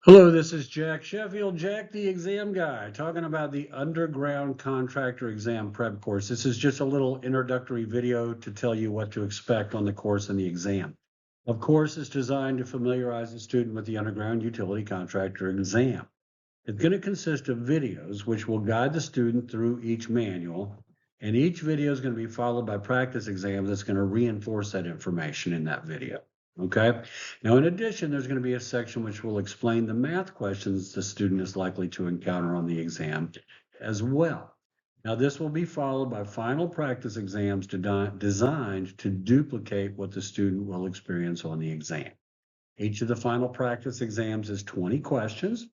Hello, this is Jack Sheffield, Jack the exam guy, talking about the underground contractor exam prep course. This is just a little introductory video to tell you what to expect on the course and the exam. Of course, it's designed to familiarize the student with the underground utility contractor exam. It's going to consist of videos which will guide the student through each manual, and each video is going to be followed by practice exams that's going to reinforce that information in that video. Okay. Now, in addition, there's going to be a section which will explain the math questions the student is likely to encounter on the exam as well. Now, this will be followed by final practice exams designed to duplicate what the student will experience on the exam. Each of the final practice exams is 20 questions.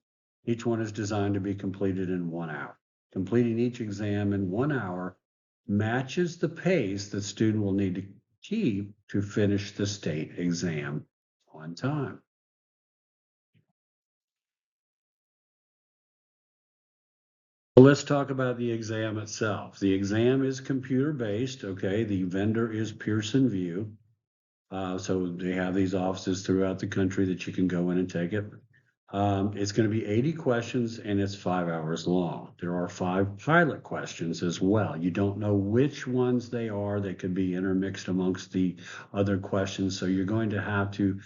Each one is designed to be completed in 1 hour. Completing each exam in 1 hour matches the pace the student will need to keep to finish the state exam on time. Well, let's talk about the exam itself. The exam is computer-based, okay? The vendor is Pearson VUE. So they have these offices throughout the country that you can go in and take it. It's going to be 80 questions and it's 5 hours long. There are 5 pilot questions as well. You don't know which ones they are. They could be intermixed amongst the other questions. So you're going to have to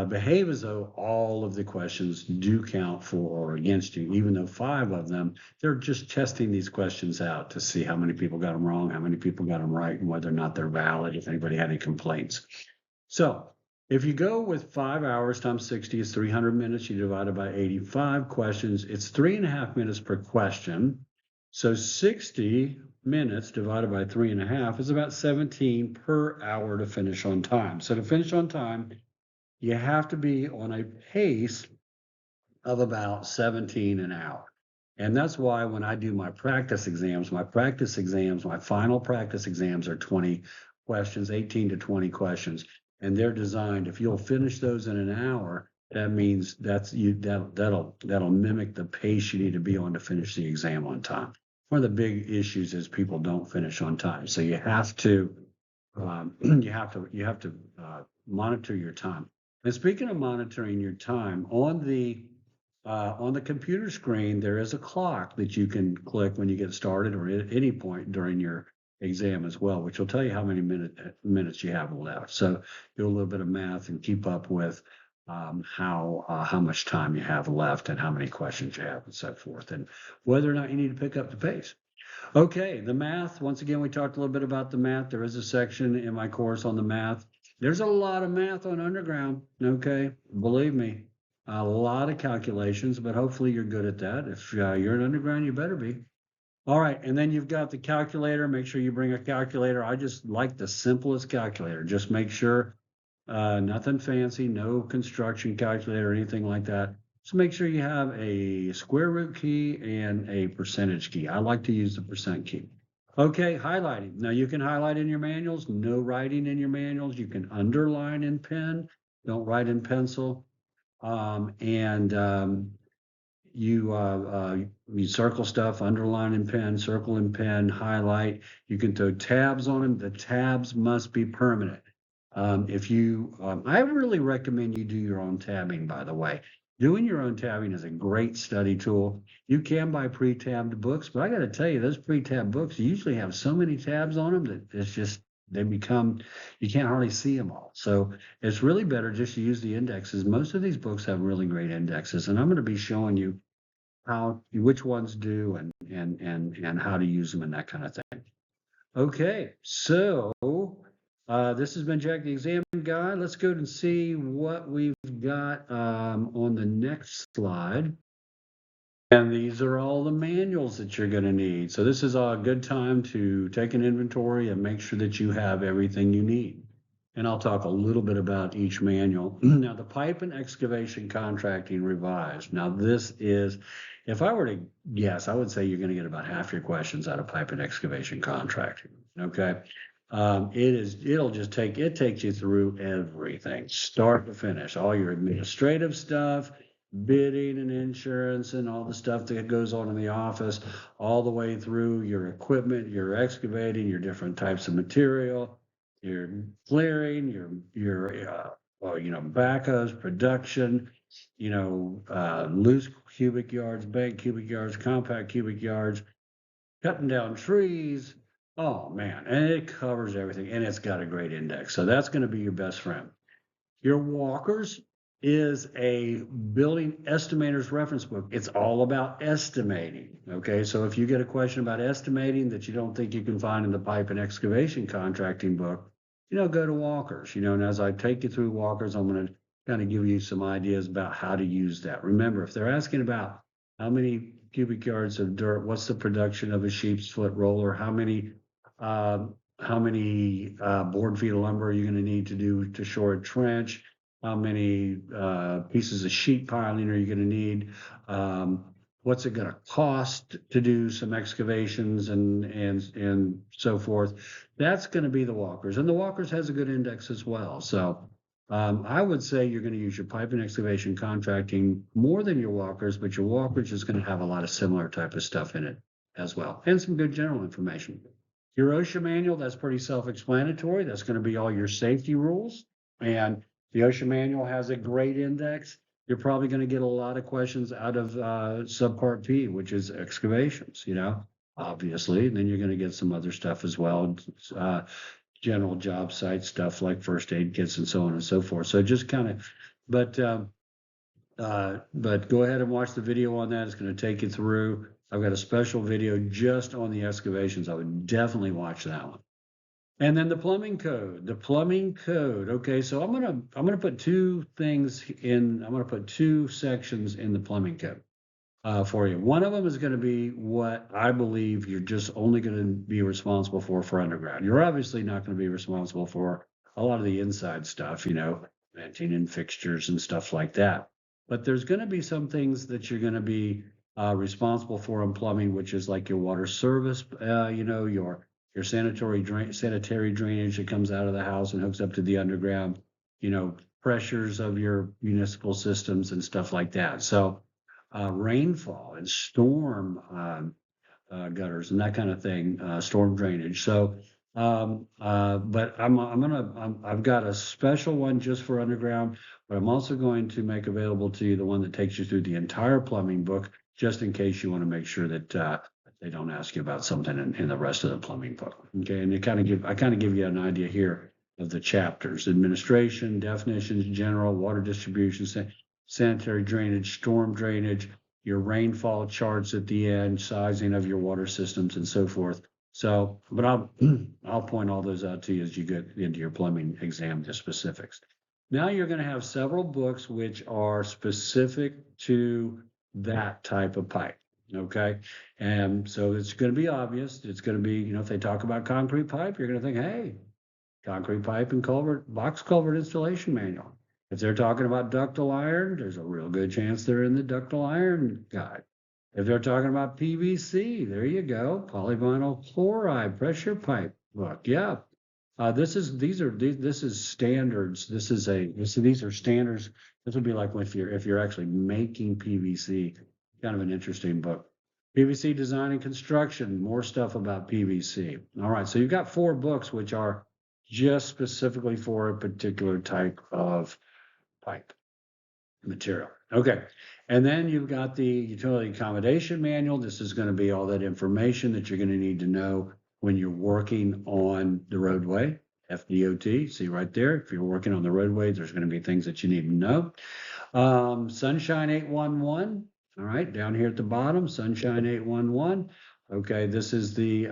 behave as though all of the questions do count for or against you, even though 5 of them, they're just testing these questions out to see how many people got them wrong, how many people got them right, and whether or not they're valid, if anybody had any complaints. So if you go with 5 hours times 60 is 300 minutes, you divide it by 85 questions, it's 3.5 minutes per question. So 60 minutes divided by 3.5 is about 17 per hour to finish on time. So to finish on time, you have to be on a pace of about 17 an hour. And that's why when I do my final practice exams are 20 questions, 18 to 20 questions. And they're designed, if you'll finish those in an hour, that means that'll mimic the pace you need to be on to finish the exam on time. One of the big issues is people don't finish on time. So you have to monitor your time. And speaking of monitoring your time, on the computer screen, there is a clock that you can click when you get started or at any point during your exam as well, which will tell you how many minutes you have left. So do a little bit of math and keep up with how much time you have left and how many questions you have and so forth, and whether or not you need to pick up the pace. Okay, the math. Once again, we talked a little bit about the math. There is a section in my course on the math. There's a lot of math on underground. Okay, believe me, a lot of calculations, but hopefully you're good at that. If you're an underground, you better be. All right, and then you've got the calculator. Make sure you bring a calculator. I just like the simplest calculator. Just make sure nothing fancy, no construction calculator or anything like that. So make sure you have a square root key and a percentage key. I like to use the percent key. Okay, highlighting. Now you can highlight in your manuals, no writing in your manuals. You can underline in pen, don't write in pencil. And you circle stuff, underline in pen, circle in pen, highlight. You can throw tabs on them. The tabs must be permanent. I really recommend you do your own tabbing, by the way. Doing your own tabbing is a great study tool. You can buy pre-tabbed books, but I got to tell you, those pre-tabbed books usually have so many tabs on them that it's just, you can't hardly see them all. So it's really better just to use the indexes. Most of these books have really great indexes, and I'm going to be showing you which ones do and how to use them and that kind of thing. Okay, so this has been Jack the Exam Guy. Let's go and see what we've got on the next slide. And these are all the manuals that you're going to need. So this is a good time to take an inventory and make sure that you have everything you need. And I'll talk a little bit about each manual. Now, the pipe and excavation contracting revised. Now, this is, if I were to guess, I would say you're going to get about half your questions out of pipe and excavation contracting. Okay. It takes you through everything, start to finish, all your administrative stuff, bidding and insurance and all the stuff that goes on in the office, all the way through your equipment, your excavating, your different types of material, your clearing, your well, backhoes, production, loose cubic yards, big cubic yards, compact cubic yards, cutting down trees. Oh man, and it covers everything, and it's got a great index. So that's going to be your best friend. Your Walkers is a building estimator's reference book. It's all about estimating. Okay, so if you get a question about estimating that you don't think you can find in the pipe and excavation contracting book, go to Walkers. And as I take you through Walkers, I'm going to kind of give you some ideas about how to use that. Remember, if they're asking about how many cubic yards of dirt, what's the production of a sheep's foot roller, how many board feet of lumber are you going to need to do to shore a trench? How many pieces of sheet piling are you going to need? What's it going to cost to do some excavations and so forth? That's going to be the Walkers, and the Walkers has a good index as well. So I would say you're going to use your pipe and excavation contracting more than your Walkers, but your Walkers is going to have a lot of similar type of stuff in it as well, and some good general information. Your OSHA manual, that's pretty self-explanatory. That's going to be all your safety rules. And the OSHA manual has a great index. You're probably going to get a lot of questions out of subpart P, which is excavations, obviously. And then you're going to get some other stuff as well, general job site stuff like first aid kits and so on and so forth. So just kind of, but go ahead and watch the video on that. It's going to take you through. I've got a special video just on the excavations. I would definitely watch that one. And then the plumbing code. Okay, so I'm gonna put two things in. I'm gonna put two sections in the plumbing code for you. One of them is going to be what I believe you're just only going to be responsible for underground. You're obviously not going to be responsible for a lot of the inside stuff, venting and fixtures and stuff like that. But there's going to be some things that you're going to be responsible for in plumbing, which is like your water service, your sanitary drainage that comes out of the house and hooks up to the underground, pressures of your municipal systems and stuff like that. So rainfall and storm gutters and that kind of thing, storm drainage. So, but I've got a special one just for underground, but I'm also going to make available to you the one that takes you through the entire plumbing book, just in case you want to make sure that they don't ask you about something in the rest of the plumbing book. Okay, and I kind of give you an idea here of the chapters: administration, definitions, general, water distribution, sanitary drainage, storm drainage, your rainfall charts at the end, sizing of your water systems, and so forth. So, but I'll point all those out to you as you get into your plumbing exam, the specifics. Now you're going to have several books which are specific to that type of pipe. Okay. And so it's going to be obvious. It's going to be, if they talk about concrete pipe, you're going to think, hey, concrete pipe and culvert, box culvert installation manual. If they're talking about ductile iron, there's a real good chance they're in the ductile iron guide. If they're talking about PVC, there you go, polyvinyl chloride pressure pipe book. Yeah, this is standards. These are standards. This would be like if you're actually making PVC. Kind of an interesting book. PVC design and construction. More stuff about PVC. All right, so you've got 4 books which are just specifically for a particular type of pipe material. Okay. And then you've got the utility accommodation manual. This is going to be all that information that you're going to need to know when you're working on the roadway, FDOT. See right there. If you're working on the roadway, there's going to be things that you need to know. Sunshine 811. All right. Down here at the bottom, Sunshine 811. Okay. This is the,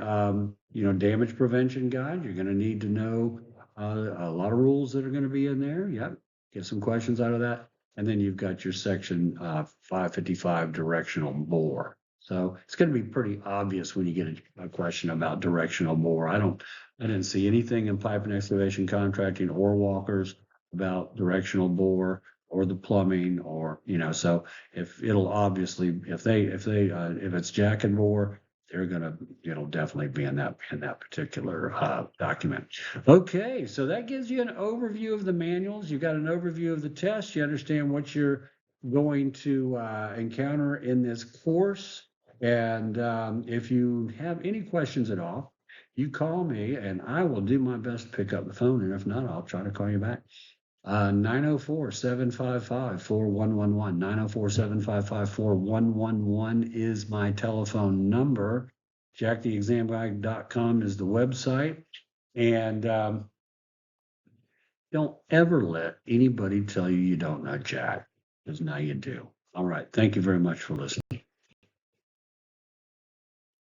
damage prevention guide. You're going to need to know a lot of rules that are going to be in there. Yep. Get some questions out of that. And then you've got your section 555 directional bore. So it's going to be pretty obvious when you get a question about directional bore. I didn't see anything in pipe and excavation contracting or Walkers about directional bore or the plumbing or, so if it's jack and bore, it'll definitely be in that particular document. Okay, so that gives you an overview of the manuals. You've got an overview of the test. You understand what you're going to encounter in this course. And if you have any questions at all, you call me and I will do my best to pick up the phone. And if not, I'll try to call you back. 904-755-4111. 904-755-4111 is my telephone number. JackTheExamGuy.com is the website. And don't ever let anybody tell you you don't know Jack, because now you do. All right. Thank you very much for listening.